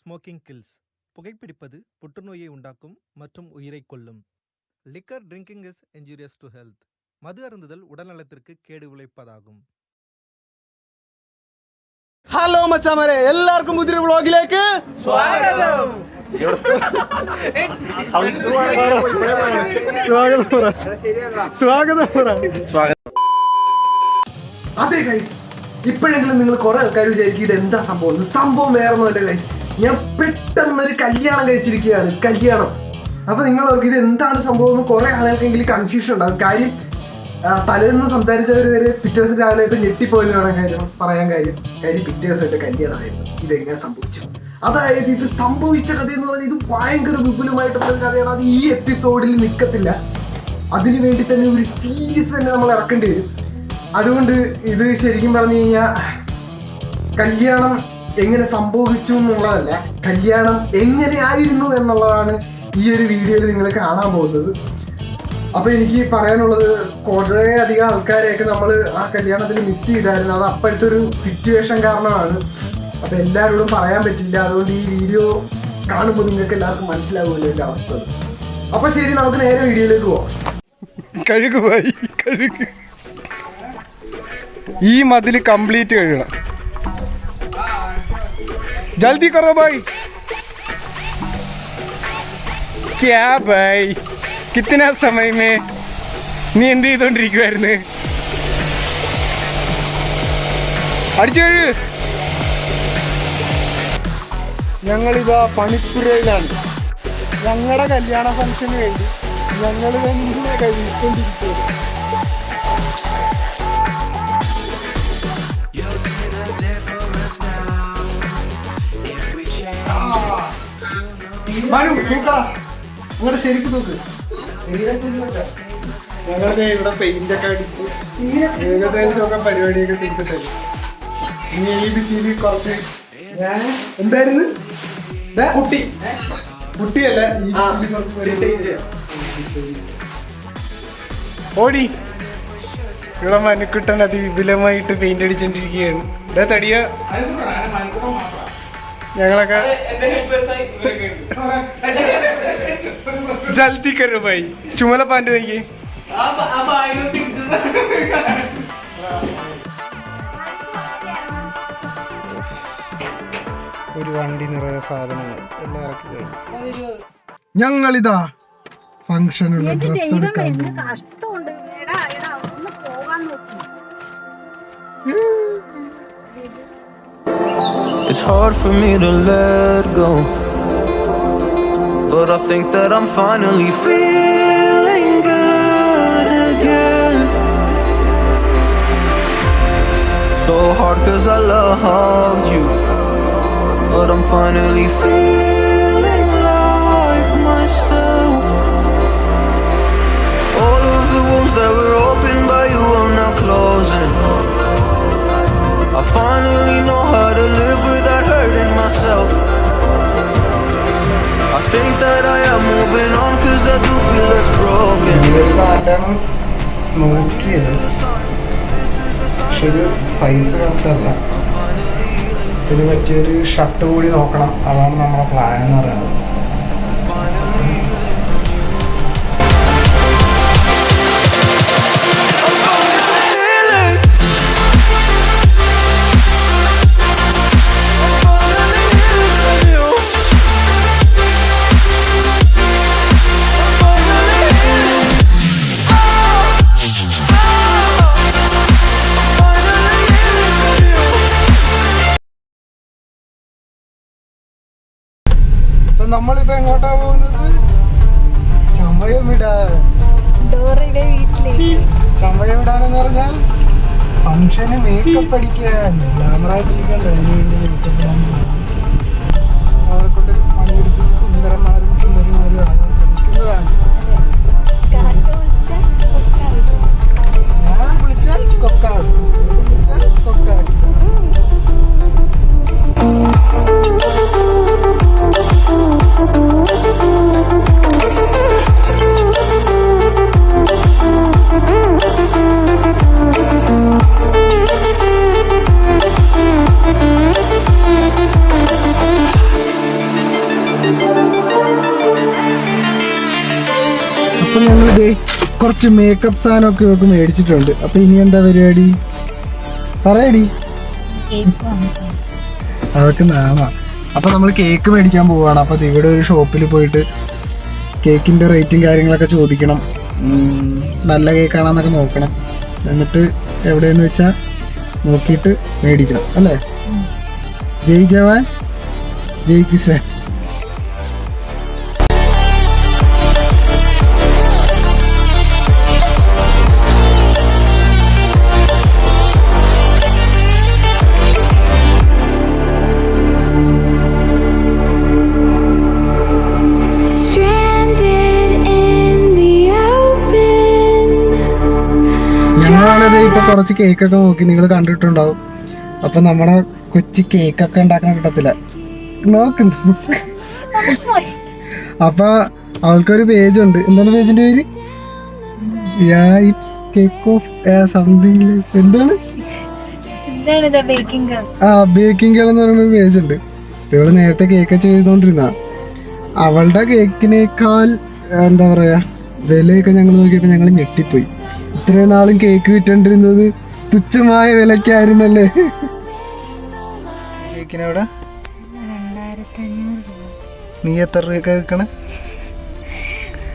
Smoking kills. புகைப்பிடிப்பது புற்றுநோயை உண்டாக்கும் மற்றும் உயிரை கொல்லும். Liquor drinking is injurious to health. மது அருந்துதல் உடல்நலத்திற்கு கேடு விளைவிப்பதாகும். ഹലോ മച്ചാമാരെ, എല്ലാവർക്കും പുതിയൊരു വ്ളോഗിലേക്ക് സ്വാഗതം. അതെ ഗൈസ്, ഇപ്പോഴെങ്കിലും നിങ്ങൾ കുറെ ആൾക്കാർ വിചാരിക്കും ഇത് എന്താ സംഭവം വേറെ ഒന്നുമല്ല ഗൈസ്. ഞാൻ പെട്ടെന്നൊരു കല്യാണം കഴിച്ചിരിക്കുകയാണ്. കല്യാണം. അപ്പൊ നിങ്ങൾ ഇത് എന്താണ് സംഭവം എന്ന് കുറെ ആളുകൾക്കെങ്കിലും കൺഫ്യൂഷൻ ഉണ്ടാകും. കാര്യം തലേന്ന് സംസാരിച്ചവർ വരെ പിറ്റേ ദിവസം രാവിലെ ഇപ്പൊ ഞെട്ടിപ്പോയെന്ന് വേണം പറയാൻ കാര്യം പിറ്റേ ദിവസമായിട്ട് കല്യാണമായിരുന്നു. ഇതെങ്ങനെ സംഭവിച്ചു? അതായത് ഇത് സംഭവിച്ച കഥ എന്ന് പറഞ്ഞാൽ ഇത് ഭയങ്കര വിപുലമായിട്ടുള്ള ഒരു കഥയാണ്. അത് ഈ എപ്പിസോഡിൽ നിൽക്കത്തില്ല. അതിനു വേണ്ടി തന്നെ ഒരു സീരീസ് തന്നെ നമ്മൾ ഇറക്കേണ്ടി വരും. അതുകൊണ്ട് ഇത് ശരിക്കും പറഞ്ഞു കഴിഞ്ഞാൽ കല്യാണം എങ്ങനെ സംഭവിച്ചു എന്നുള്ളതല്ല, കല്യാണം എങ്ങനെയായിരുന്നു എന്നുള്ളതാണ് ഈ ഒരു വീഡിയോയിൽ നിങ്ങൾ കാണാൻ പോകുന്നത്. അപ്പൊ എനിക്ക് പറയാനുള്ളത്, കുറേ അധികം ആൾക്കാരെയൊക്കെ നമ്മൾ ആ കല്യാണത്തിൽ മിസ് ചെയ്തായിരുന്നു. അത് അപ്പോഴത്തെ ഒരു സിറ്റുവേഷൻ കാരണമാണ്. അപ്പൊ എല്ലാവരോടും പറയാൻ പറ്റില്ല. അതുകൊണ്ട് ഈ വീഡിയോ കാണുമ്പോൾ നിങ്ങൾക്ക് എല്ലാവർക്കും മനസ്സിലാവുമല്ലോ എൻ്റെ അവസ്ഥ. അപ്പൊ ശരി, നമുക്ക് നേരെ വീഡിയോയിലേക്ക് പോവാം. കഴുകു ഈ മതിൽ കംപ്ലീറ്റ് കഴുകണം. ജൽദി കറോ ഭായ്. ക്യാ ഭായ്, കിतना समय में നീ എന്ത് ചെയ്തോണ്ടിരിക്കുവായിരുന്നു? അടിച്ചു. ഞങ്ങളിതാ പണിപ്പുരയിലാണ്. ഞങ്ങളുടെ കല്യാണ ഫംഗ്ഷന് വേണ്ടി ഞങ്ങൾ തന്നെ കഴിക്കൊണ്ടിരിക്കുകയാണ്. നിങ്ങളുടെ ശരിക്കും നോക്ക്. ഞങ്ങളുടെ ഇവിടെ പെയിന്റൊക്കെ അടിച്ച് ഏകദേശമൊക്കെ പരിപാടിയൊക്കെ തീർത്തിട്ടേ. ഇനി ഈ ഭിത്തിയിൽ കുറച്ച് എന്തായിരുന്നു കുട്ടിയല്ല, ഈ ഓടി ഇവിടെ മനുക്കുട്ടൻ അതിവിപുലമായിട്ട് പെയിന്റ് അടിച്ചോണ്ടിരിക്കുകയാണ്. തടിയ ഞങ്ങളൊക്കെ ജൽദി കരോ ഭായി. ചുമല പാൻറ് നോക്കി. ഒരു വണ്ടി നിറയെ സാധനങ്ങൾ എല്ലാം ഇറക്കി പോയി. ഞങ്ങളിതാ ഫംഗ്ഷനുള്ള ഡ്രസ് എടുക്കാൻ. It's hard for me to let go, but I think that I'm finally feeling good again. So hard 'cause I loved you, but I'm finally feeling like myself. All of the wounds that were opened by you are now closing. I finally know how to live without hurting myself. I think that I am moving on 'cause I do feel less broken. നോക്കിയത് പക്ഷെ ഇത് size കറക്റ്റല്ല. ഇതിന് പറ്റിയൊരു shirt കൂടി നോക്കണം. അതാണ് നമ്മുടെ plan എന്ന് പറയുന്നത്. നമ്മളിപ്പോ എങ്ങോട്ടാ പോകുന്നത്? ചമയമിടാൻ. ചമയമിടാനെന്ന് പറഞ്ഞാൽ ഫംഗ്ഷന് മേക്കപ്പ് അടിക്കാൻ, ഗ്ലാമറായിട്ടിരിക്കണ്ട. അതിന് വേണ്ടി അവരെ കൊണ്ട് പണിയെടുപ്പിച്ച് സുന്ദരന്മാരും സുന്ദരിമാരും ആകാൻ ശ്രമിക്കുന്നതാണ്. ഞാൻ വിളിച്ചാൽ കൊക്കാട്, വിളിച്ചാൽ കൊക്കാട്. കുറച്ച് മേക്കപ്പ് സാധനമൊക്കെ ഇവർക്ക് മേടിച്ചിട്ടുണ്ട്. അപ്പൊ ഇനി എന്താ പരിപാടി പറയടി? അവർക്ക് നാമാ. അപ്പൊ നമ്മൾ കേക്ക് മേടിക്കാൻ പോവാണ്. അപ്പൊ ഇവിടെ ഒരു ഷോപ്പിൽ പോയിട്ട് കേക്കിന്റെ റേറ്റും കാര്യങ്ങളൊക്കെ ചോദിക്കണം. നല്ല കേക്കാണെന്നൊക്കെ നോക്കണം. എന്നിട്ട് എവിടെയെന്ന് വെച്ചാൽ നോക്കിയിട്ട് മേടിക്കണം അല്ലേ? ജയ് ജവാൻ ജയ് കിസാൻ. ഞങ്ങളാണത് ഇപ്പൊ കുറച്ച് കേക്കൊക്കെ നോക്കി, നിങ്ങൾ കണ്ടിട്ടുണ്ടാവും. അപ്പൊ നമ്മുടെ കൊച്ചി കേക്കൊക്കെ ഉണ്ടാക്കാൻ കിട്ടത്തില്ല. നോക്കുന്നു. അപ്പൊ അവൾക്കൊരു പേജ് ഉണ്ട്. എന്താണ് പേജിന്റെ പേര്? Cake of something. എന്താണ്? ബേക്കിംഗ് ഗേൾ എന്ന് പറയുന്ന പേജ് ഉണ്ട്. ഇവള് നേരത്തെ കേക്ക് ചെയ്തോണ്ടിരുന്ന അവളുടെ കേക്കിനേക്കാൾ എന്താ പറയാ വിലയൊക്കെ ഞങ്ങൾ നോക്കിയപ്പോ ഞങ്ങൾ ഞെട്ടിപ്പോയി. ഇത്രയും നാളും കേക്ക് വിറ്റോണ്ടിരുന്നത് തുച്ഛമായ വിലക്കായിരുന്നല്ലേ. കേക്കിനവിടെ നീ എത്ര രൂപയൊക്കെ വെക്കണേ?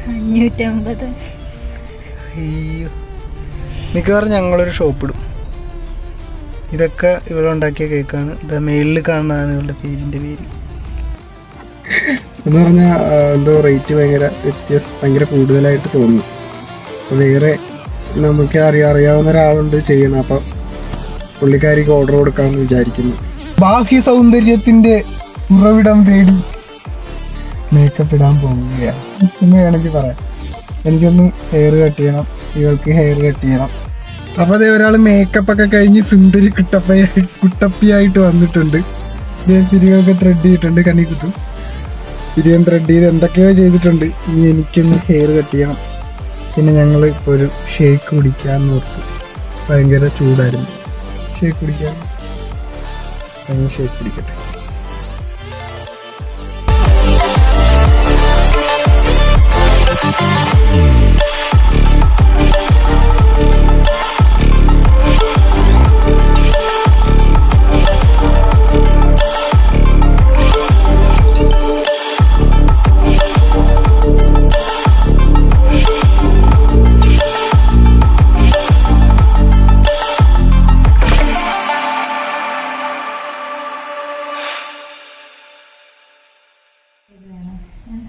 550. അയ്യോ, മിക്കവാറും ഞങ്ങളൊരു ഷോപ്പ് ഇടും. ഇതൊക്കെ ഇവിടെ ഉണ്ടാക്കിയ കേക്കാണ്. ഇത് മെയിലിൽ കാണുന്നതാണ് ഇവളുടെ പേജിന്റെ പേര്. എന്ന് പറഞ്ഞാൽ എന്തോ റേറ്റ് ഭയങ്കര കൂടുതലായിട്ട് തോന്നി. വേറെ നമുക്ക് അറിയാവുന്ന ഒരാളുണ്ട് ചെയ്യണം. അപ്പം പുള്ളിക്കാരിക്ക് ഓർഡർ കൊടുക്കാമെന്ന് വിചാരിക്കുന്നു. ബാഹ്യ സൗന്ദര്യത്തിന്റെ ഉറവിടം തേടി മേക്കപ്പ് ഇടാൻ പോവുകയാണ് എന്ന് വേണമെങ്കിൽ പറയാം. എനിക്കൊന്ന് ഹെയർ കട്ട് ചെയ്യണം, ഇവൾക്ക് ഹെയർ കട്ട് ചെയ്യണം. അപ്പൊ അതേ ഒരാൾ മേക്കപ്പ് ഒക്കെ കഴിഞ്ഞ് സുന്ദരി കുട്ടപ്പിയായിട്ട് വന്നിട്ടുണ്ട്. പിരികൊക്കെ ത്രെഡ് ചെയ്തിട്ടുണ്ട്, കണ്ണി കുത്തും. പിരിയം ത്രെഡ് ചെയ്ത് എന്തൊക്കെയോ ചെയ്തിട്ടുണ്ട്. ഇനി എനിക്കൊന്ന് ഹെയർ കട്ട് ചെയ്യണം. പിന്നെ ഞങ്ങൾ ഇപ്പോൾ ഒരു ഷേക്ക് കുടിക്കാമെന്ന് ഓർത്തു. ഭയങ്കര ചൂടായിരുന്നു. ഷേക്ക് കുടിക്കാൻ ഷേക്ക് കുടിക്കട്ടെ.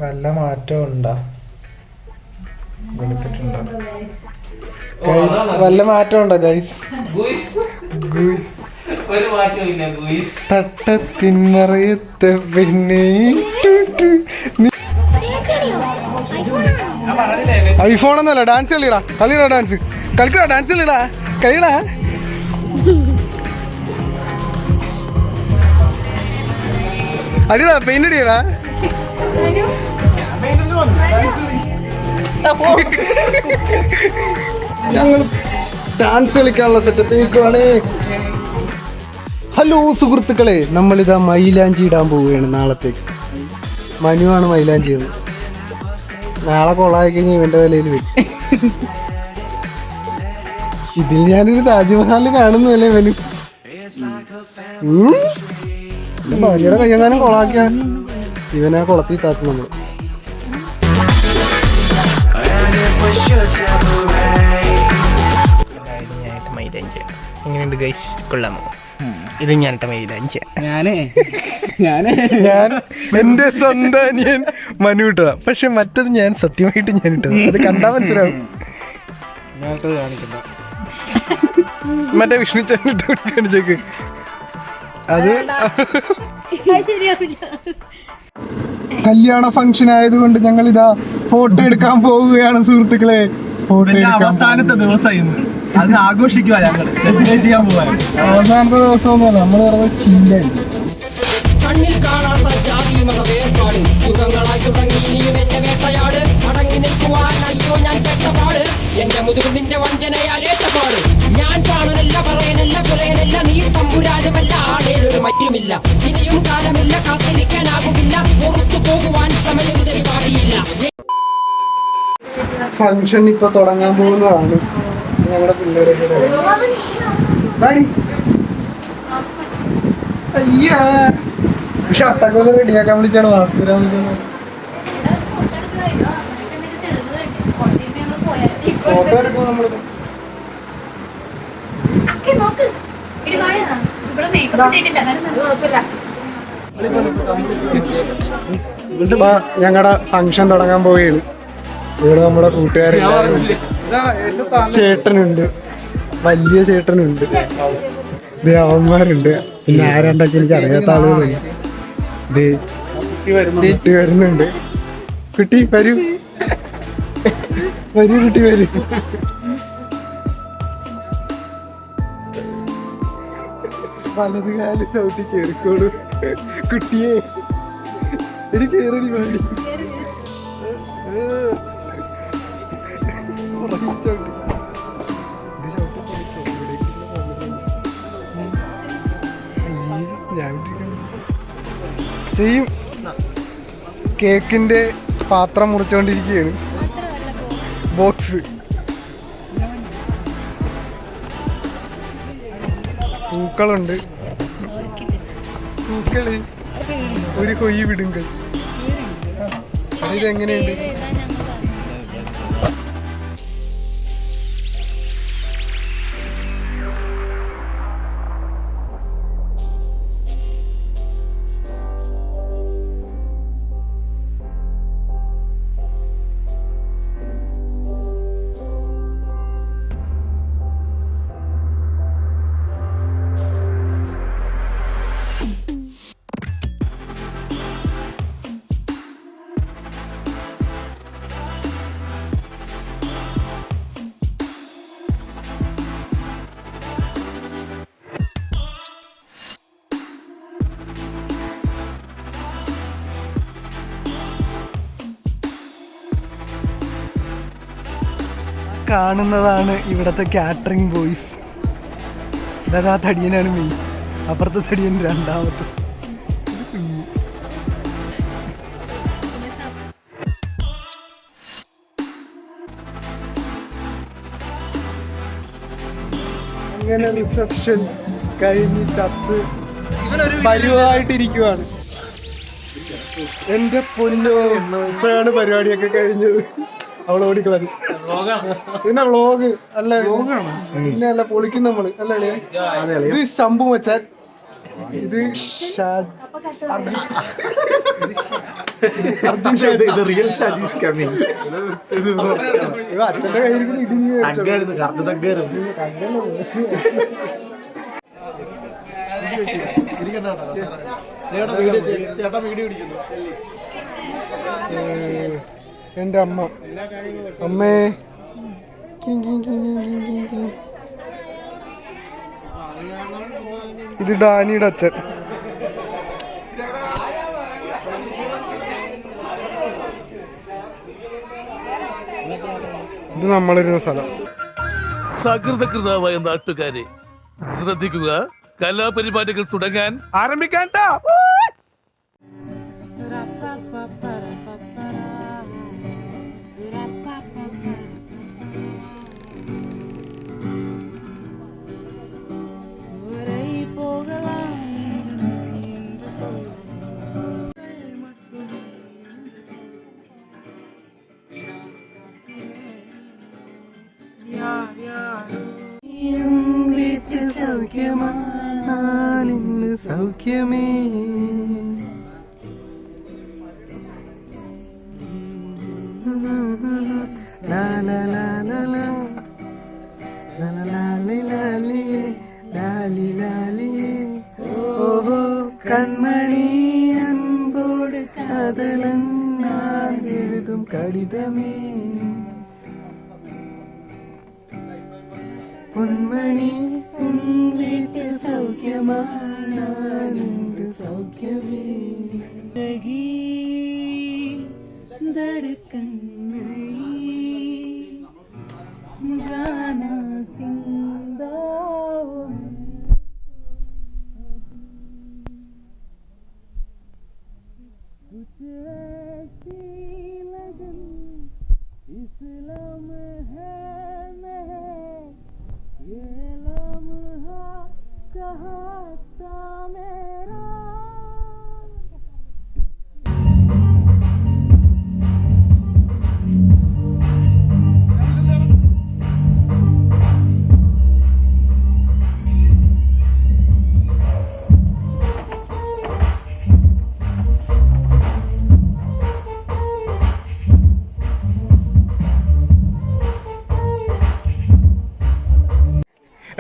വല്ല മാറ്റവും ഉണ്ടോ? വെളുത്തിട്ടുണ്ടോ? വല്ല മാറ്റം ഉണ്ടോ ഗൈസ്? തട്ടത്തിന്മറയത്തെ പെണ്ണേ. ഐഫോണൊന്നല്ല, ഡാൻസ് കളിടാ ഡാൻസ് കളിക്കടാ, ഡാൻസ് കളിടാ. അടിയടാ, പെയിന്റ് അടിയടാ. ഞങ്ങൾ ഡാൻസ് കളിക്കാനുള്ള സെറ്റപ്പ് നിൽക്കുവാണ്. ഹലോ സുഹൃത്തുക്കളെ, നമ്മളിതാ മൈലാഞ്ചി ഇടാൻ പോവുകയാണ് നാളത്തേക്ക്. മനുവാണ് മൈലാഞ്ചി ഇടുന്നത്. നാളെ കൊളായി കഴിഞ്ഞ് ഇവന്റെ തലയിൽ വരും. ഇതിൽ ഞാനൊരു താജ്മഹൽ കാണുന്നല്ലേ ഇവന്. ഭയങ്കര കയ്യെങ്ങാനും കൊളാക്കിയ ഇവനാ കൊളത്തി താത്തു നമ്മള്. എങ്ങനെയുണ്ട് ഗൈസ്, കൊള്ളാമോ? ഇത് ഞാനിട്ട മൈലാഞ്ചി. ഞാൻ എന്റെ സ്വന്തം അനിയൻ മനു ഇട്ടതാ. പക്ഷെ മറ്റത് ഞാൻ സത്യമായിട്ട് ഞാൻ ഇട്ടത്. അത് കണ്ടാ മനസ്സിലാവും. ഞാനിട്ടത് കാണിക്കണ്ട. മറ്റേ വിഷ്ണു ചേട്ടൻ കാണിച്ചേക്ക്. അത് കല്യാണ ഫംഗ്ഷൻ ആയതുകൊണ്ട് ഞങ്ങൾ ഇതാ ഫോട്ടോ എടുക്കാൻ പോവുകയാണ് സുഹൃത്തുക്കളെ. ഫോട്ടോ അവസാനത്തെ ദിവസം അത് ആഘോഷിക്കുക, ഞങ്ങൾ സെലിബ്രേറ്റ് ചെയ്യാൻ പോവാണ്. അവസാനത്തെ ദിവസമൊന്നുമല്ല, നമ്മൾ പറഞ്ഞ ചില്ലായിരിക്കും. കണ്ണിൽ കാണാത്ത ജാതി മത വേർപാട് യുഗങ്ങളായി തുടങ്ങി ഇനിയും എന്റെ വേട്ടയാട് അടങ്ങി നിൽക്കുവാൻ അയ്യോ ഞാൻ പെട്ടപാട് എന്റെ മുതുകും നിന്റെ വഞ്ചനയാൽ ഏറ്റപാട് ഞാൻ പാണനല്ല പറയനല്ല കുലയനല്ല നീ തമ്പുരാനുമല്ല ആടേലൊരു മറ്റുമില്ല ഇനിയും കാലമില്ല കാത്തിരിക്കാനാകുകില്ല പുറത്തു പോകുവാൻ സമയരുതരി പാടിയില്ല. ഫംഗ്ഷൻ ഇപ്പൊ തുടങ്ങാൻ പോകുന്നതാണ്. ഞങ്ങളുടെ പിള്ളേരൊക്കെ അയ്യാ ഷട്ടൊക്കെ റെഡിയാക്കാൻ വിളിച്ചാണ് വാസ്തുരാൻ വിളിച്ചാണ്. ഫോട്ടോ എടുക്കും നമ്മള്. ഞങ്ങളുടെ ഫംഗ്ഷൻ തുടങ്ങാൻ പോവുകയാണ്. ഇവിടെ നമ്മുടെ കൂട്ടുകാരെല്ലാവരും ഉണ്ട്. ചേട്ടനുണ്ട്, വലിയ ചേട്ടനുണ്ട്, ദേവന്മാരുണ്ട്, പിന്നെ ആരാണ്ടൊക്കെ എനിക്ക് അറിയാത്ത ആളുകളുണ്ട്. കുട്ടി വരുന്നുണ്ട്. കുട്ടി വരൂ, വരൂ കുട്ടി വരൂ. വലത് കാല് ചവിട്ടി കേറിക്കോളൂ കുട്ടിയെ. എടി കേറടി പാടി. ചെയ്യും. കേക്കിന്റെ പാത്രം മുറിച്ചോണ്ടിരിക്കുകയാണ്. ബോക്സ് പൂക്കളുണ്ട്. പൂക്കള് ഒരു കൊയ്യ് വിടുങ്കൾ. ഇതെങ്ങനെയുണ്ട്? കാണുന്നതാണ് ഇവിടത്തെ കാറ്ററിംഗ് ബോയ്സ്. ഇതാ തടിയനാണ് മെയിൻ, അപ്പുറത്തെ തടിയൻ രണ്ടാമത്തെ. അങ്ങനെ റിസപ്ഷൻ കഴിഞ്ഞ് ചത്ത് പരിവായിട്ടിരിക്കുവാണ്. എന്റെ പൊന്നോ, ഇപ്പോഴാണ് പരിപാടിയൊക്കെ കഴിഞ്ഞത്. അവള് ഓടിക്കളഞ്ഞു. പിന്നെ വ്ളോഗ് അല്ല, പിന്നെ അല്ല പൊളിക്കും നമ്മള് അല്ലേ. ഇത് ശംഭു മച്ചാൻ, ഇത് അച്ഛന്റെ കയ്യിൽ എന്റെ അമ്മ. അമ്മേ, ഇത് ഡാനിയുടെ അച്ഛൻ. ഇത് നമ്മളിരുന്ന സ്ഥലം. സകൃതകൃതാവായ നാട്ടുകാരെ ശ്രദ്ധിക്കുക, കലാപരിപാടികൾ തുടങ്ങാൻ ആരംഭിക്കാൻ. സൗഖ്യമേ കൺമണി അൻപോട് കതലൻ ഞാൻ എഴുതും കടിതമേ. പൊന്മണി വീട്ടിൽ സൗഖ്യമാനുണ്ട് സൗഖ്യമേ.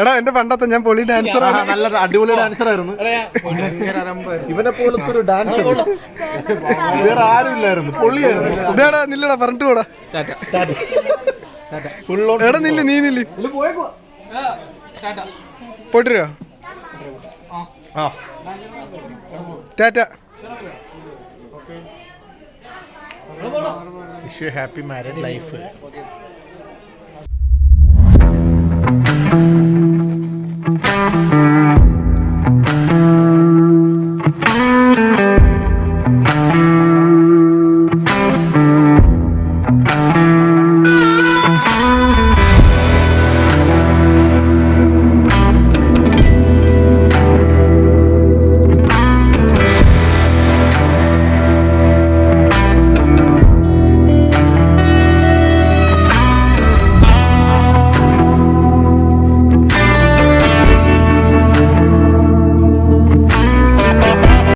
എടാ എന്റെ പണ്ടത്തെ ഞാൻ പൊളി ഡാൻസർ നല്ല അടിപൊളി ഡാൻസർ ആയിരുന്നു. ഇവനെ പോലത്തെ ഒരു ഡാൻസർ വേറെ ആരും ഇല്ലായിരുന്നു. പൊള്ളിയായിരുന്നു. ഇതാടാ നില്ലടാ പറഞ്ഞിട്ട് പോടാ. എടാ നില്ല്, നീ നില്ല്. പോയിട്ട് വരാ. Tata. Wish you happy married life.